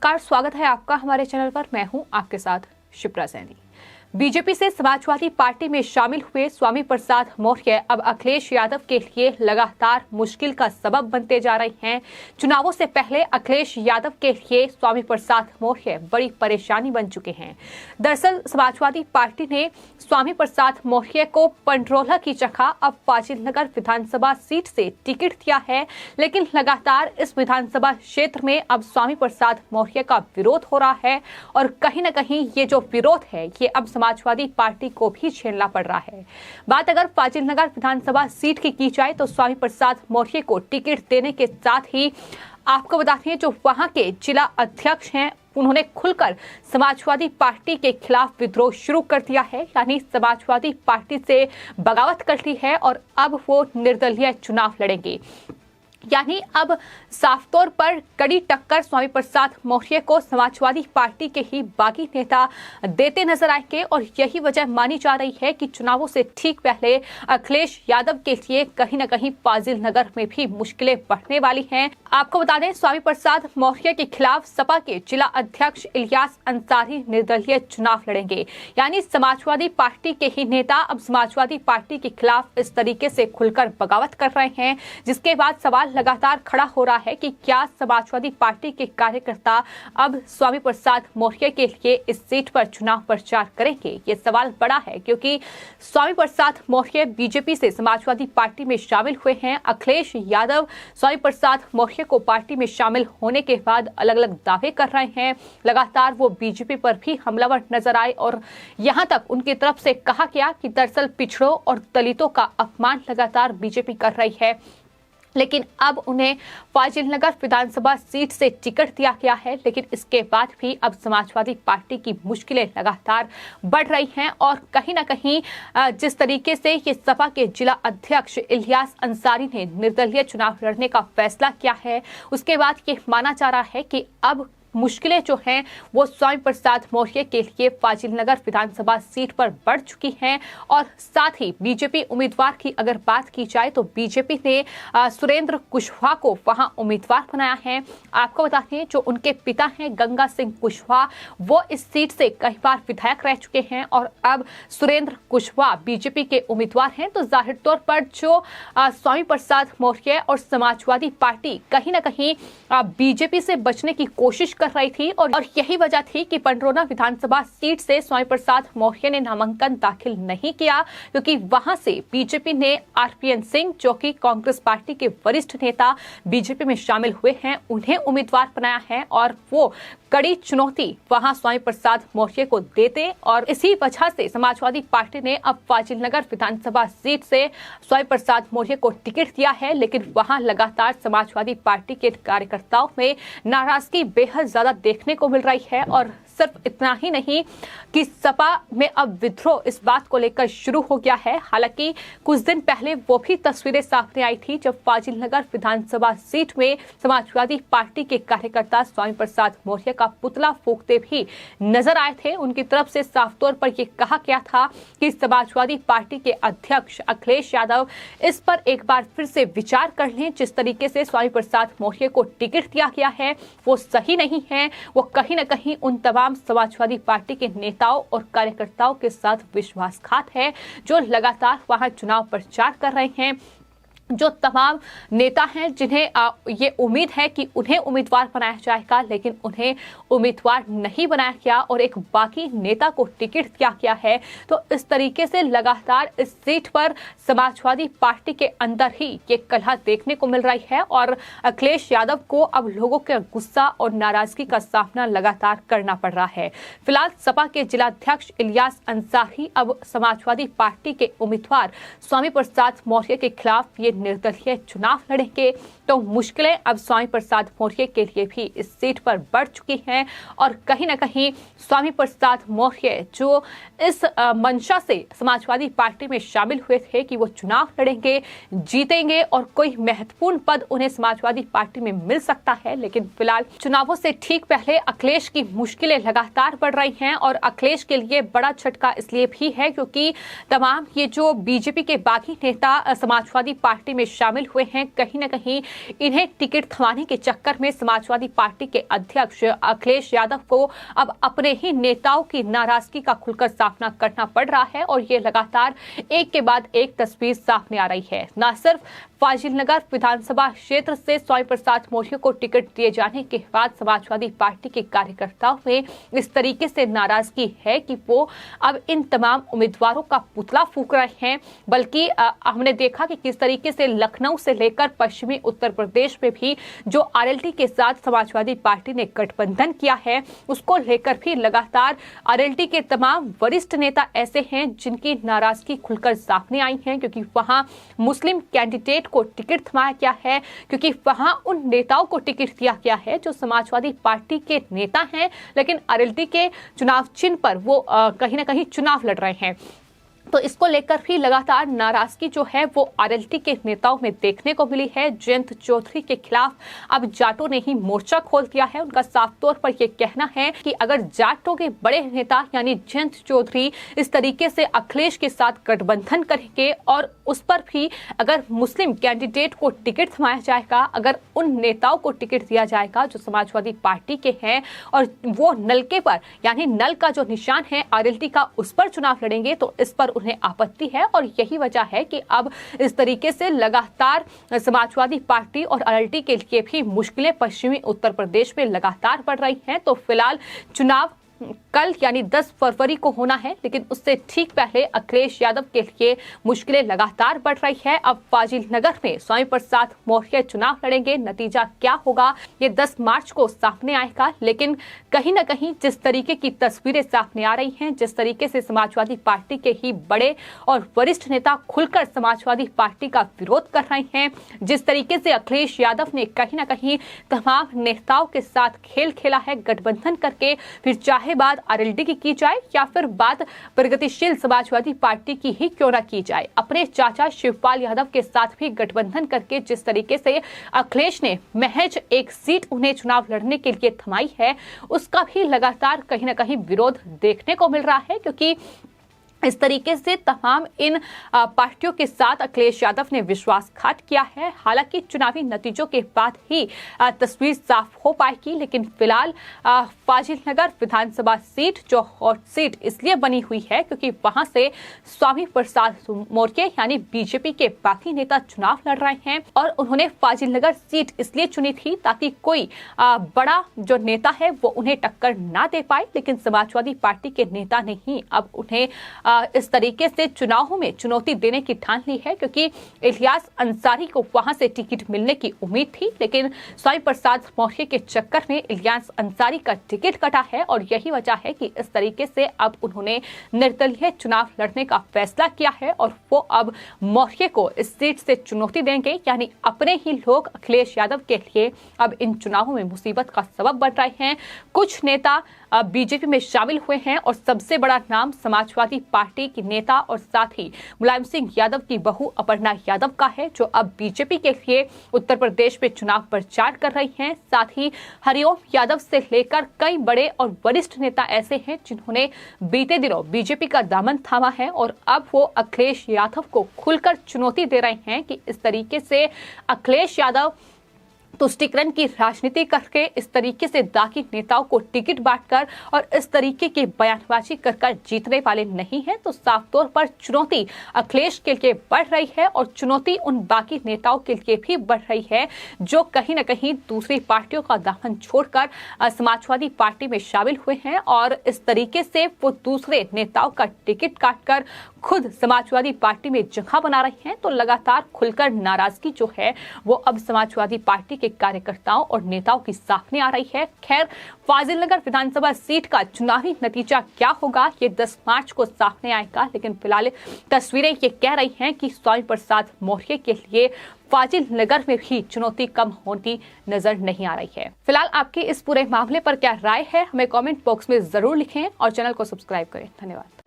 नमस्कार, स्वागत है आपका हमारे चैनल पर। मैं हूं आपके साथ शिप्रा सैनी। बीजेपी से समाजवादी पार्टी में शामिल हुए स्वामी प्रसाद मौर्य अब अखिलेश यादव के लिए लगातार मुश्किल का सबब बनते जा रहे हैं। चुनावों से पहले अखिलेश यादव के लिए स्वामी प्रसाद मौर्य बड़ी परेशानी बन चुके हैं। दरअसल समाजवादी पार्टी ने स्वामी प्रसाद मौर्य को पंडरोला की जगह अब फाजिलनगर विधानसभा सीट से टिकट दिया है, लेकिन लगातार इस विधानसभा क्षेत्र में अब स्वामी प्रसाद मौर्य का विरोध हो रहा है और कहीं न कहीं ये जो विरोध है ये अब समाजवादी पार्टी को भी झेलना पड़ रहा है। बात अगर फाजिलनगर विधानसभा सीट की जाए तो स्वामी प्रसाद मौर्य को टिकट देने के साथ ही आपको बता दें जो वहां के जिला अध्यक्ष हैं उन्होंने खुलकर समाजवादी पार्टी के खिलाफ विद्रोह शुरू कर दिया है, यानी समाजवादी पार्टी से बगावत कर ली है और अब वो निर्दलीय चुनाव लड़ेंगे। यानी अब साफ तौर पर कड़ी टक्कर स्वामी प्रसाद मौर्य को समाजवादी पार्टी के ही बागी नेता देते नजर आएंगे और यही वजह मानी जा रही है कि चुनावों से ठीक पहले अखिलेश यादव के लिए कहीं न कहीं फाजिलनगर में भी मुश्किलें बढ़ने वाली हैं। आपको बता दें स्वामी प्रसाद मौर्य के खिलाफ सपा के जिला अध्यक्ष इलियास अंसारी निर्दलीय चुनाव लड़ेंगे। यानी समाजवादी पार्टी के ही नेता अब समाजवादी पार्टी के खिलाफ इस तरीके से खुलकर बगावत कर रहे हैं, जिसके बाद सवाल लगातार खड़ा हो रहा है कि क्या समाजवादी पार्टी के कार्यकर्ता अब स्वामी प्रसाद मौर्य के लिए इस सीट पर चुनाव प्रचार करेंगे। ये सवाल बड़ा है क्योंकि स्वामी प्रसाद मौर्य बीजेपी से समाजवादी पार्टी में शामिल हुए हैं। अखिलेश यादव स्वामी प्रसाद मौर्य को पार्टी में शामिल होने के बाद अलग अलग दावे कर रहे हैं। लगातार वो बीजेपी पर भी हमलावर नजर आए और यहां तक उनकी तरफ से कहा गया कि दरअसल पिछड़ों और दलितों का अपमान लगातार बीजेपी कर रही है, लेकिन अब उन्हें फाजिलनगर विधानसभा सीट से टिकट दिया गया है। लेकिन इसके बाद भी अब समाजवादी पार्टी की मुश्किलें लगातार बढ़ रही हैं और कहीं ना कहीं जिस तरीके से ये सपा के जिला अध्यक्ष इलियास अंसारी ने निर्दलीय चुनाव लड़ने का फैसला किया है, उसके बाद ये माना जा रहा है कि अब मुश्किलें जो हैं वो स्वामी प्रसाद मौर्य के लिए फाजिलनगर विधानसभा सीट पर बढ़ चुकी हैं। और साथ ही बीजेपी उम्मीदवार की अगर बात की जाए तो बीजेपी ने सुरेंद्र कुशवाहा को वहां उम्मीदवार बनाया है। आपको बता दें जो उनके पिता हैं गंगा सिंह कुशवाहा, वो इस सीट से कई बार विधायक रह चुके हैं और अब सुरेंद्र कुशवाहा बीजेपी के उम्मीदवार हैं। तो जाहिर तौर पर जो स्वामी प्रसाद मौर्य और समाजवादी पार्टी कहीं ना कहीं बीजेपी से बचने की कोशिश कर रही थी और यही वजह थी कि पंडरोला विधानसभा सीट से स्वामी प्रसाद मौर्य ने नामांकन दाखिल नहीं किया, क्योंकि वहां से बीजेपी ने आरपीएन सिंह जो कि कांग्रेस पार्टी के वरिष्ठ नेता बीजेपी में शामिल हुए हैं उन्हें उम्मीदवार बनाया है और वो कड़ी चुनौती वहां स्वामी प्रसाद मौर्य को देते और इसी वजह से समाजवादी पार्टी ने अब फाजिलनगर विधानसभा सीट से स्वामी प्रसाद मौर्य को टिकट दिया है। लेकिन वहां लगातार समाजवादी पार्टी के कार्यकर्ताओं में नाराजगी बेहद ज्यादा देखने को मिल रही है और सिर्फ इतना ही नहीं कि सपा में अब विद्रोह इस बात को लेकर शुरू हो गया है। हालांकि कुछ दिन पहले वो भी तस्वीरें सामने आई थी जब फाजिलनगर विधानसभा सीट में समाजवादी पार्टी के कार्यकर्ता स्वामी प्रसाद मौर्य का पुतला फूंकते भी नजर आए थे। उनकी तरफ से साफ तौर पर यह कहा गया था कि समाजवादी पार्टी के अध्यक्ष अखिलेश यादव इस पर एक बार फिर से विचार कर लें। जिस तरीके से स्वामी प्रसाद मौर्य को टिकट दिया गया है वो सही नहीं है, वो कहीं न कहीं उन तमाम समाजवादी पार्टी के नेताओं और कार्यकर्ताओं के साथ विश्वासघात है जो लगातार वहां चुनाव प्रचार कर रहे हैं। जो तमाम नेता हैं जिन्हें ये उम्मीद है कि उन्हें उम्मीदवार बनाया जाएगा, लेकिन उन्हें उम्मीदवार नहीं बनाया गया और एक बाकी नेता को टिकट दिया गया है। तो इस तरीके से लगातार इस सीट पर समाजवादी पार्टी के अंदर ही ये कलह देखने को मिल रही है और अखिलेश यादव को अब लोगों के गुस्सा और नाराजगी का सामना लगातार करना पड़ रहा है। फिलहाल सपा के जिलाध्यक्ष इलियास अंसारी अब समाजवादी पार्टी के उम्मीदवार स्वामी प्रसाद मौर्य के खिलाफ ये निर्दलीय चुनाव लड़ेंगे। तो मुश्किलें अब स्वामी प्रसाद मौर्य के लिए भी इस सीट पर बढ़ चुकी हैं और कहीं ना कहीं स्वामी प्रसाद मौर्य जो इस मंशा से समाजवादी पार्टी में शामिल हुए थे कि वो चुनाव लड़ेंगे, जीतेंगे और कोई महत्वपूर्ण पद उन्हें समाजवादी पार्टी में मिल सकता है। लेकिन फिलहाल चुनावों से ठीक पहले अखिलेश की मुश्किलें लगातार बढ़ रही हैं और अखिलेश के लिए बड़ा झटका इसलिए भी है क्योंकि तमाम ये जो बीजेपी के बागी नेता समाजवादी पार्टी पार्टी में शामिल हुए हैं, कहीं न कहीं इन्हें टिकट थमाने के चक्कर में समाजवादी पार्टी के अध्यक्ष अखिलेश यादव को अब अपने ही नेताओं की नाराजगी का खुलकर सामना करना पड़ रहा है और ये लगातार एक के बाद एक तस्वीर सामने आ रही है। न सिर्फ फाजिलनगर विधानसभा क्षेत्र से स्वामी प्रसाद मौर्य को टिकट दिए जाने के बाद समाजवादी पार्टी के कार्यकर्ताओं में इस तरीके से नाराजगी है कि वो अब इन तमाम उम्मीदवारों का पुतला फूंक रहे हैं, बल्कि हमने देखा कि किस तरीके से लखनऊ से लेकर पश्चिमी उत्तर प्रदेश में भी जो आरएलडी के साथ समाजवादी पार्टी ने गठबंधन किया है, उसको लेकर भी लगातार आरएलडी के तमाम वरिष्ठ नेता ऐसे हैं जिनकी नाराजगी खुलकर सामने आई है, क्योंकि वहां मुस्लिम कैंडिडेट को टिकट थमाया गया है, क्योंकि वहां उन नेताओं को टिकट दिया गया है जो समाजवादी पार्टी के नेता हैं, लेकिन आरएलडी के चुनाव चिन्ह पर वो कहीं ना कहीं चुनाव लड़ रहे हैं। तो इसको लेकर भी लगातार नाराजगी जो है वो आरएलडी के नेताओं में देखने को मिली है। जयंत चौधरी के खिलाफ अब जाटों ने ही मोर्चा खोल दिया है। उनका साफ तौर पर यह कहना है कि अगर जाटों के बड़े नेता यानी जयंत चौधरी इस तरीके से अखिलेश के साथ गठबंधन करेंगे और उस पर भी अगर मुस्लिम कैंडिडेट को टिकट थमाया जाएगा, अगर उन नेताओं को टिकट दिया जाएगा जो समाजवादी पार्टी के हैं और वो नलके पर यानी नल का जो निशान है आरएलडी का उस पर चुनाव लड़ेंगे, तो इस पर उन्हें आपत्ति है। और यही वजह है कि अब इस तरीके से लगातार समाजवादी पार्टी और आरएलडी के लिए भी मुश्किलें पश्चिमी उत्तर प्रदेश में लगातार बढ़ रही हैं। तो फिलहाल चुनाव कल यानी 10 फरवरी को होना है, लेकिन उससे ठीक पहले अखिलेश यादव के लिए मुश्किलें लगातार बढ़ रही है। अब फाजिलनगर में स्वामी प्रसाद मौर्य चुनाव लड़ेंगे, नतीजा क्या होगा ये 10 मार्च को सामने आएगा। लेकिन कहीं ना कहीं जिस तरीके की तस्वीरें सामने आ रही हैं, जिस तरीके से समाजवादी पार्टी के ही बड़े और वरिष्ठ नेता खुलकर समाजवादी पार्टी का विरोध कर रहे हैं, जिस तरीके से अखिलेश यादव ने कहीं ना कहीं तमाम नेताओं के साथ खेल खेला है गठबंधन करके, फिर चाहे बात आरएलडी की जाए या फिर बात प्रगतिशील समाजवादी पार्टी की ही क्यों न की जाए, अपने चाचा शिवपाल यादव के साथ भी गठबंधन करके जिस तरीके से अखिलेश ने महज एक सीट उन्हें चुनाव लड़ने के लिए थमाई है, उसका भी लगातार कहीं ना कहीं विरोध देखने को मिल रहा है। क्योंकि इस तरीके से तमाम इन पार्टियों के साथ अखिलेश यादव ने विश्वासघात किया है। हालांकि चुनावी नतीजों के बाद ही तस्वीर साफ हो पाएगी, लेकिन फिलहाल फाजिलनगर विधानसभा सीट जो हॉट सीट इसलिए बनी हुई है क्योंकि वहां से स्वामी प्रसाद मौर्य यानी बीजेपी के बाकी नेता चुनाव लड़ रहे हैं और उन्होंने फाजिलनगर सीट इसलिए चुनी थी ताकि कोई बड़ा जो नेता है वो उन्हें टक्कर ना दे पाए, लेकिन समाजवादी पार्टी के नेता ने ही अब उन्हें इस तरीके से चुनावों में चुनौती देने की ठान ली है। क्योंकि इलियास अंसारी को वहां से टिकट मिलने की उम्मीद थी, लेकिन स्वामी प्रसाद मौर्य के चक्कर में इलियास अंसारी का टिकट कटा है और यही वजह है कि इस तरीके से अब उन्होंने निर्दलीय चुनाव लड़ने का फैसला किया है और वो अब मौर्य को इस सीट से चुनौती देंगे। यानी अपने ही लोग अखिलेश यादव के लिए अब इन चुनावों में मुसीबत का सबब बन रहे हैं। कुछ नेता बीजेपी में शामिल हुए हैं और सबसे बड़ा नाम समाजवादी पार्टी की नेता और साथ ही मुलायम सिंह यादव की बहू अपर्णा यादव का है, जो अब बीजेपी के लिए उत्तर प्रदेश में चुनाव प्रचार कर रही हैं। साथ ही हरिओम यादव से लेकर कई बड़े और वरिष्ठ नेता ऐसे हैं जिन्होंने बीते दिनों बीजेपी का दामन थामा है और अब वो अखिलेश यादव को खुलकर चुनौती दे रहे हैं कि इस तरीके से अखिलेश यादव तुष्टीकरण की राजनीति करके इस तरीके से दागी नेताओं को टिकट बांटकर और इस तरीके की बयानबाजी कर जीतने वाले नहीं है। तो साफ तौर पर चुनौती अखिलेश के लिए बढ़ रही है और चुनौती उन बाकी नेताओं के लिए भी बढ़ रही है जो कहीं न कहीं दूसरी पार्टियों का दामन छोड़कर समाजवादी पार्टी में शामिल हुए हैं और इस तरीके से वो दूसरे नेताओं का टिकट काटकर खुद समाजवादी पार्टी में जगह बना रही हैं। तो लगातार खुलकर नाराजगी जो है वो अब समाजवादी पार्टी के कार्यकर्ताओं और नेताओं की सामने आ रही है। खैर, फाजिलनगर विधानसभा सीट का चुनावी नतीजा क्या होगा ये 10 मार्च को सामने आएगा, लेकिन फिलहाल तस्वीरें ये कह रही हैं कि स्वामी प्रसाद मौर्य के लिए फाजिलनगर में भी चुनौती कम होती नजर नहीं आ रही है। फिलहाल आपकी इस पूरे मामले पर क्या राय है हमें कमेंट बॉक्स में जरूर लिखें और चैनल को सब्सक्राइब करें। धन्यवाद।